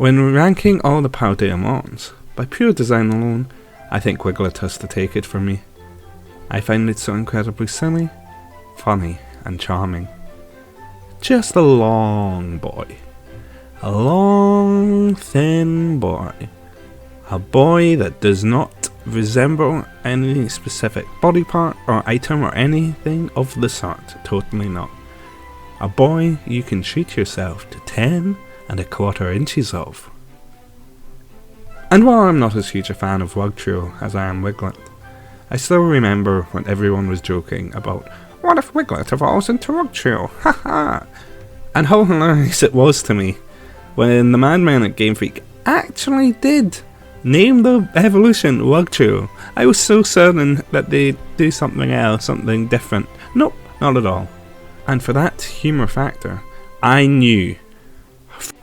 When ranking all the Paldemons, by pure design alone, I think Wiglett has to take it for me. I find it so incredibly silly, funny, and charming. Just a long boy. A long, thin boy. A boy that does not resemble any specific body part or item or anything of the sort. Totally not. A boy you can treat yourself to 10¼ inches of. And while I'm not as huge a fan of Wugtrio as I am Wiglett, I still remember when everyone was joking about, what if Wiglett evolves into Wugtrio? Haha! And how hilarious it was to me when the madman at Game Freak actually did name the evolution Wugtrio. I was so certain that they'd do something else, something different. Nope, not at all. And for that humour factor, I knew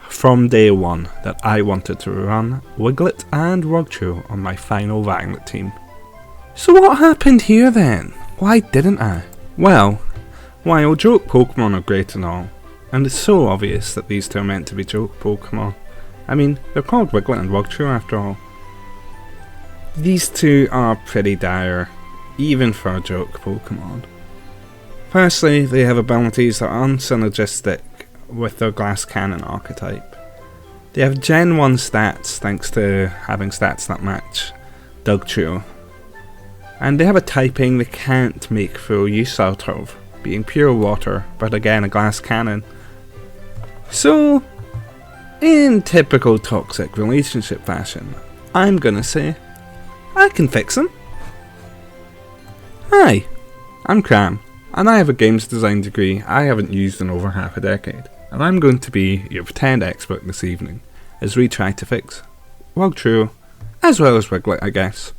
from day one that I wanted to run Wiglett and Wugtrio on my final Wiglett team. So what happened here then? Why didn't I? Well, while joke Pokémon are great and all, and it's so obvious that these two are meant to be joke Pokémon. I mean, they're called Wiglett and Wugtrio after all. These two are pretty dire, even for a joke Pokémon. Firstly, they have abilities that are unsynergistic with their glass cannon archetype. They have Gen 1 stats thanks to having stats that match Dugtrio. And they have a typing they can't make full use out of, being pure water, but again a glass cannon. So, in typical toxic relationship fashion, I'm gonna say, I can fix them. Hi, I'm Cram, and I have a games design degree I haven't used in over half a decade, and I'm going to be your pretend expert this evening as we try to fix Wugtrio, as well as Wiglett, I guess.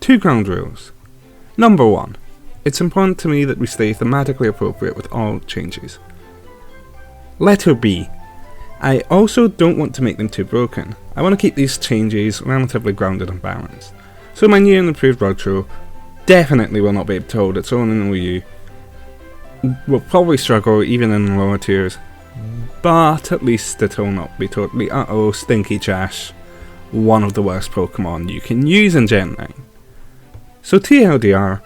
2 ground rules. Number 1. It's important to me that we stay thematically appropriate with all changes. Letter B. I also don't want to make them too broken. I want to keep these changes relatively grounded and balanced. So my new and improved Wugtrio definitely will not be able to hold its own in Wii U. Will probably struggle even in the lower tiers, but at least it will not be totally stinky trash, one of the worst Pokemon you can use in Gen 9. So TLDR,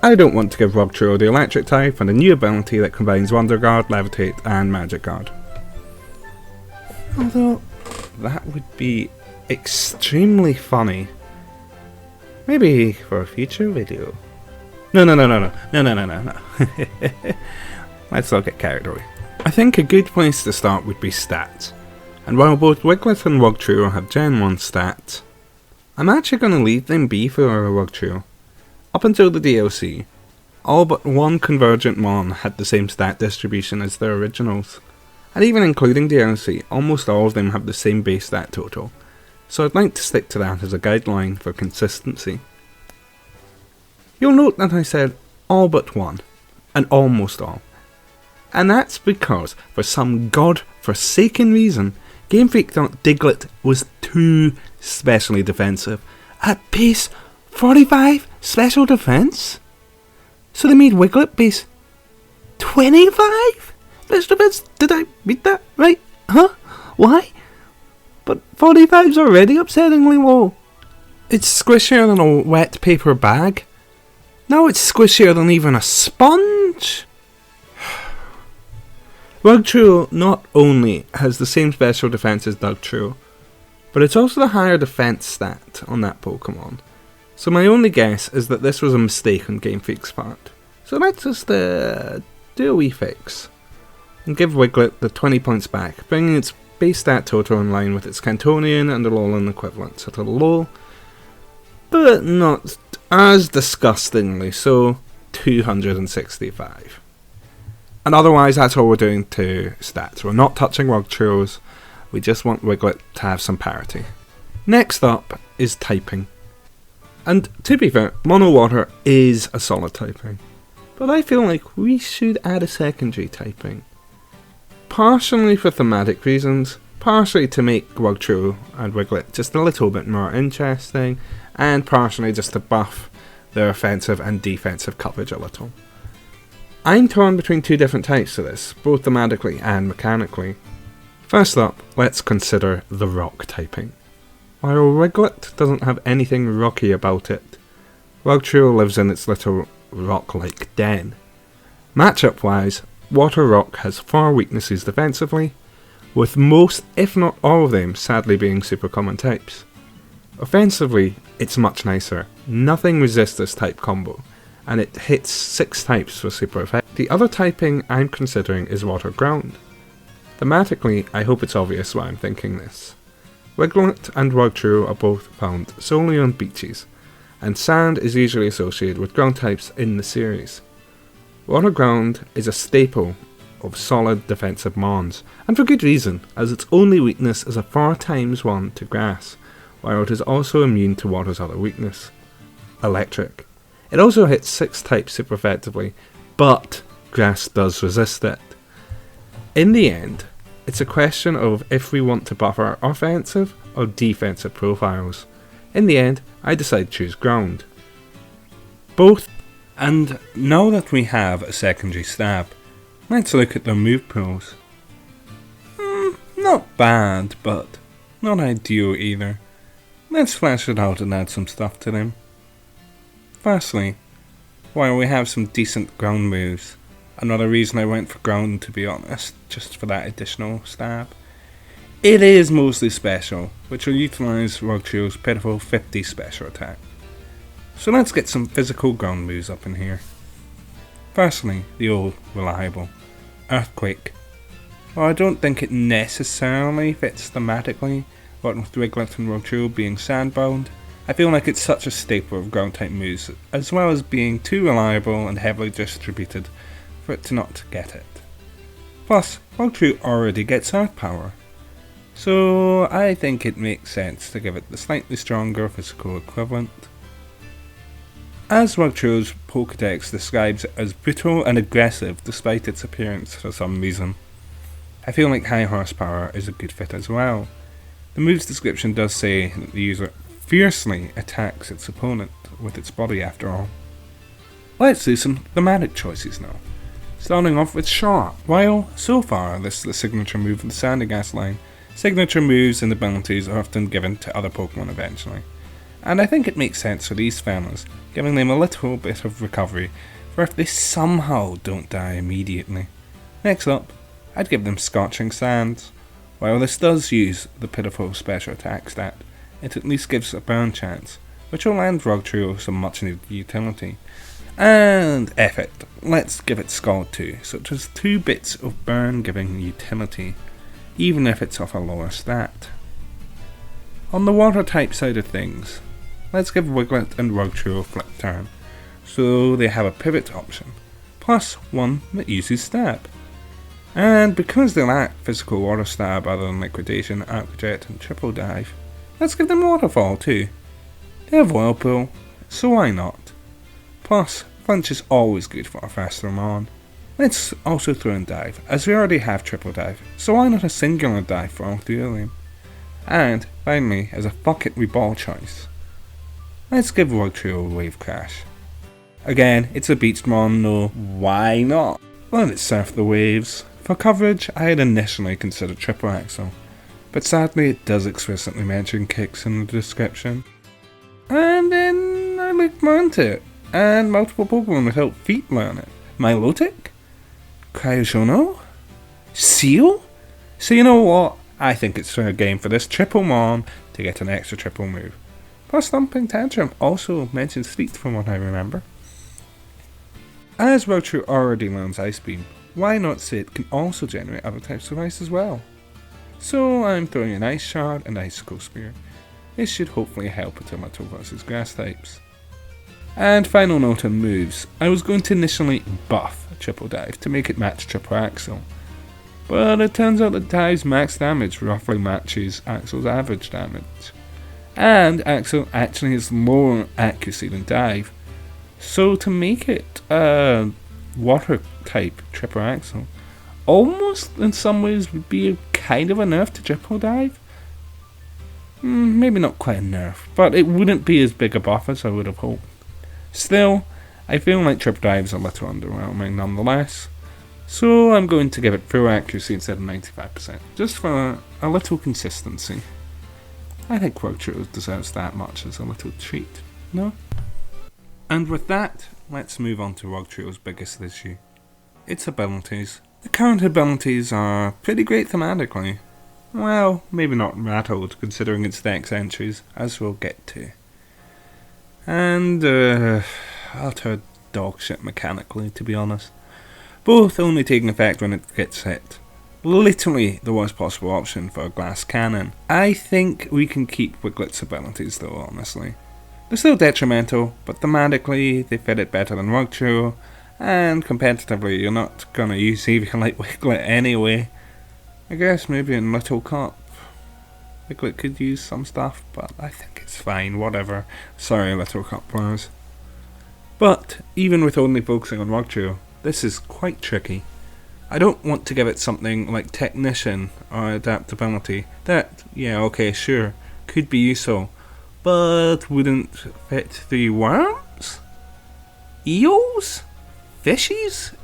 I don't want to give Wugtrio the electric type and a new ability that combines Wonder Guard, Levitate and Magic Guard. Although, that would be extremely funny. Maybe for a future video. No. Let's not get carried away. I think a good place to start would be stats. And while both Wiglett and Wugtrio have Gen 1 stats, I'm actually going to leave them be for Wugtrio. Up until the DLC, all but one Convergent Mon had the same stat distribution as their originals. And even including DLC, almost all of them have the same base stat total. So I'd like to stick to that as a guideline for consistency. You'll note that I said all but one, and almost all. And that's because, for some god-forsaken reason, Game Freak thought Diglett was too specially defensive. At base 45 special defense? So they made Wiglett base 25 special defense? Did I read that right? Huh? Why? But 45's already upsettingly low. It's squishier than a wet paper bag. Now it's squishier than even a sponge. Wugtrio not only has the same special defense as Dugtrio, but it's also the higher defense stat on that Pokemon. So my only guess is that this was a mistake on Game Freak's part. So let's just do a wee fix and give Wiglett the 20 points back, bringing its base stat total in line with its Cantonian and Alolan equivalents at a low, but not as disgustingly so, 265. And otherwise, that's all we're doing to stats. We're not touching Wugtrios, we just want Wiglett to have some parity. Next up is typing. And to be fair, Mono Water is a solid typing, but I feel like we should add a secondary typing. Partially for thematic reasons, partially to make Wugtrio and Wiglett just a little bit more interesting, and partially just to buff their offensive and defensive coverage a little. I'm torn between two different types of this, both thematically and mechanically. First up, let's consider the rock typing. While Wiglett doesn't have anything rocky about it, Wugtrio lives in its little rock-like den. Matchup wise, Water Rock has 4 weaknesses defensively, with most, if not all of them, sadly being super common types. Offensively, it's much nicer. Nothing resists this type combo, and it hits 6 types for super effect. The other typing I'm considering is Water Ground. Thematically, I hope it's obvious why I'm thinking this. Wiglett and Wugtrio are both found solely on beaches, and sand is usually associated with ground types in the series. Water Ground is a staple of solid defensive mons, and for good reason, as its only weakness is a 4x1 to grass, while it is also immune to water's other weakness, electric. It also hits 6 types super effectively, but grass does resist it. In the end, it's a question of if we want to buff our offensive or defensive profiles. In the end, I decide to choose ground. Both. And now that we have a secondary stab, let's look at their move pools. Not bad, but not ideal either. Let's flesh it out and add some stuff to them. Firstly, while we have some decent ground moves, another reason I went for ground, to be honest, just for that additional stab, it is mostly special, which will utilise Wugtrio's pitiful 50 special attack. So let's get some physical ground moves up in here. Firstly, the old reliable Earthquake. While I don't think it necessarily fits thematically, what with Wiglett and Wugtrio being sandbound, I feel like it's such a staple of ground type moves, as well as being too reliable and heavily distributed for it to not get it. Plus, Wugtrio already gets Earth power, so I think it makes sense to give it the slightly stronger physical equivalent. As Wugtrio's Pokédex describes it as brutal and aggressive despite its appearance for some reason, I feel like high horsepower is a good fit as well. The move's description does say that the user fiercely attacks its opponent with its body after all. Let's do some thematic choices now. Starting off with Sharp. While so far this is the signature move of the Sandygast line, signature moves and abilities are often given to other Pokemon eventually. And I think it makes sense for these fellas, giving them a little bit of recovery for if they somehow don't die immediately. Next up, I'd give them Scorching Sands. While this does use the pitiful special attack stat, it at least gives a burn chance, which will land Wugtrio some much needed utility. And F it, let's give it Scald too, so it has 2 bits of burn giving utility, even if it's off a lower stat. On the water type side of things, let's give Wiglett and Wugtrio a flip turn, so they have a pivot option, plus one that uses stab. And because they lack physical water stab other than liquidation, arc jet and triple dive, let's give them waterfall too. They have whirlpool, so why not? Plus, flinch is always good for a faster mon. Let's also throw in dive, as we already have triple dive, so why not a singular dive for all 3 of them? And finally, as a fuck it we ball choice, let's give Wugtrio a wave crash. Again, it's a beach mon, no, why not? Let it surf the waves. For coverage, I had initially considered triple axle, but sadly it does explicitly mention kicks in the description. And then I looked more into it, and multiple Pokemon with help feet learn it. Milotic? Cryoshono? Seal? So you know what? I think it's fair game for this triple mon to get an extra triple move. Plus Thumping Tantrum also mentions feet from what I remember. As Wugtrio already learns Ice Beam, why not say it can also generate other types of ice as well? So I'm throwing an Ice Shard and Icicle Spear. This should hopefully help it a little versus grass types. And final note on moves, I was going to initially buff Triple Dive to make it match Triple Axle, but it turns out that Dive's max damage roughly matches Axle's average damage, and Axle actually has more accuracy than Dive, so to make it water type Triple Axle almost in some ways would be a kind of a nerf to Triple Dive. Maybe not quite a nerf, but it wouldn't be as big a buff as I would have hoped. Still, I feel like Triple Dive is a little underwhelming nonetheless, So I'm going to give it full accuracy instead of 95%, just for a little consistency. I think Wugtrio deserves that much as a little treat, no? And with that, let's move on to Wugtrio's biggest issue. Its abilities. The current abilities are pretty great thematically. Well, maybe not rattled considering its dex entries, as we'll get to. And, utter dogshit mechanically, to be honest. Both only taking effect when it gets hit. Literally the worst possible option for a glass cannon. I think we can keep Wiglett's abilities though, honestly. They're still detrimental, but thematically they fit it better than Wugtrio, and competitively you're not gonna use Eevee like Wiglett anyway. I guess maybe in Little Cup Wiglett could use some stuff, but I think it's fine, whatever. Sorry Little Cup players. But even with only focusing on Wugtrio, this is quite tricky. I don't want to give it something like Technician or Adaptability that, yeah, okay, sure, could be useful, but wouldn't fit the worms? Eels? Fishies?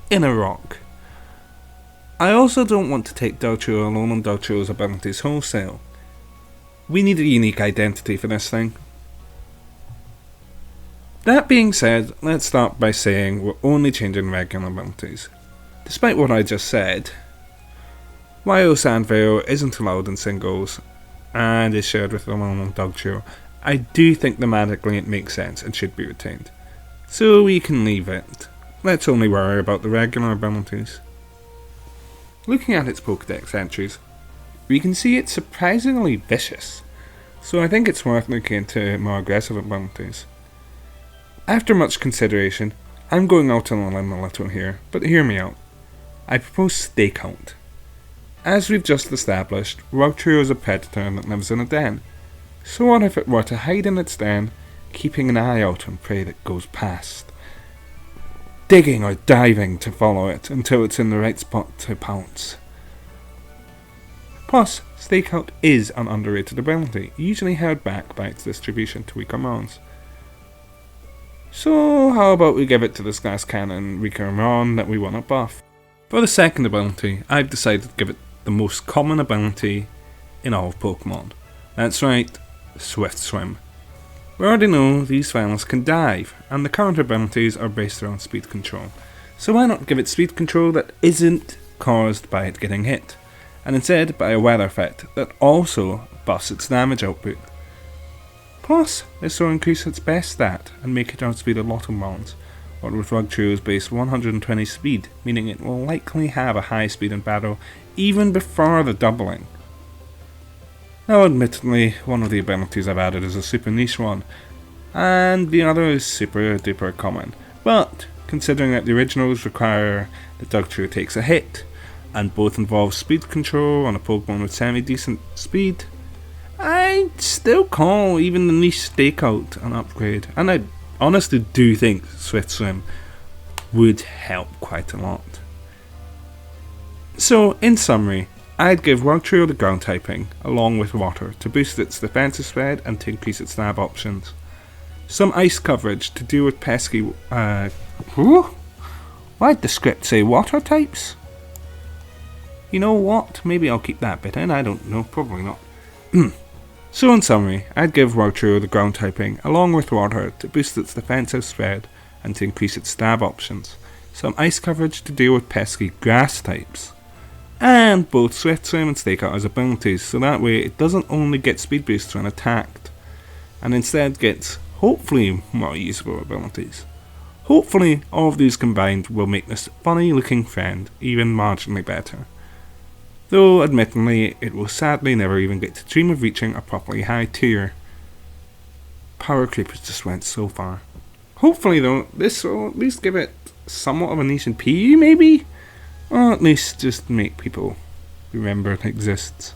In a rock. I also don't want to take Dugtrio alone on Dugtrio's abilities wholesale. We need a unique identity for this thing. That being said, let's start by saying we're only changing regular abilities. Despite what I just said, while Sandvale isn't allowed in singles and is shared with the normal Dugtrio, I do think thematically it makes sense and should be retained. So we can leave it. Let's only worry about the regular abilities. Looking at its Pokédex entries, we can see it's surprisingly vicious, so I think it's worth looking into more aggressive abilities. After much consideration, I'm going out on a limb a little here, but hear me out. I propose Stakeout. As we've just established, Wugtrio is a predator that lives in a den. So what if it were to hide in its den, keeping an eye out on prey that goes past? Digging or diving to follow it until it's in the right spot to pounce. Plus, Stakeout is an underrated ability, usually held back by its distribution to weaker mons. So how about we give it to this glass cannon weaker mon that we want to buff? For the second ability, I've decided to give it the most common ability in all of Pokemon. That's right, Swift Swim. We already know these fellas can dive, and the current abilities are based around speed control. So why not give it speed control that isn't caused by it getting hit, and instead by a weather effect that also buffs its damage output. Plus, this will increase its best stat and make it outspeed a lot of mons, what with Wugtrio's base 120 speed, meaning it will likely have a high speed in battle even before the doubling. Now admittedly, one of the abilities I've added is a super niche one, and the other is super duper common, but considering that the originals require that Wugtrio takes a hit, and both involve speed control on a Pokemon with semi-decent speed, I still call even the niche Stakeout an upgrade, and I honestly do think Swift Swim would help quite a lot. So, in summary, I'd give Wugtrio the ground typing, along with water, to boost its defensive spread and to increase its stab options. Some ice coverage to deal with pesky, why'd the script say water types? You know what, maybe I'll keep that bit in, I don't know, probably not. So in summary, I'd give Wugtrio the ground typing, along with water, to boost its defensive spread and to increase its stab options. Some ice coverage to deal with pesky grass types. And both Swift Swim and Stakeout as abilities, so that way it doesn't only get speed boosts when attacked, and instead gets, hopefully, more usable abilities. Hopefully, all of these combined will make this funny looking friend even marginally better. Though, admittedly, it will sadly never even get to dream of reaching a properly high tier. Power creepers just went so far. Hopefully though, this will at least give it somewhat of a niche in PE maybe? Or at least just make people remember it exists.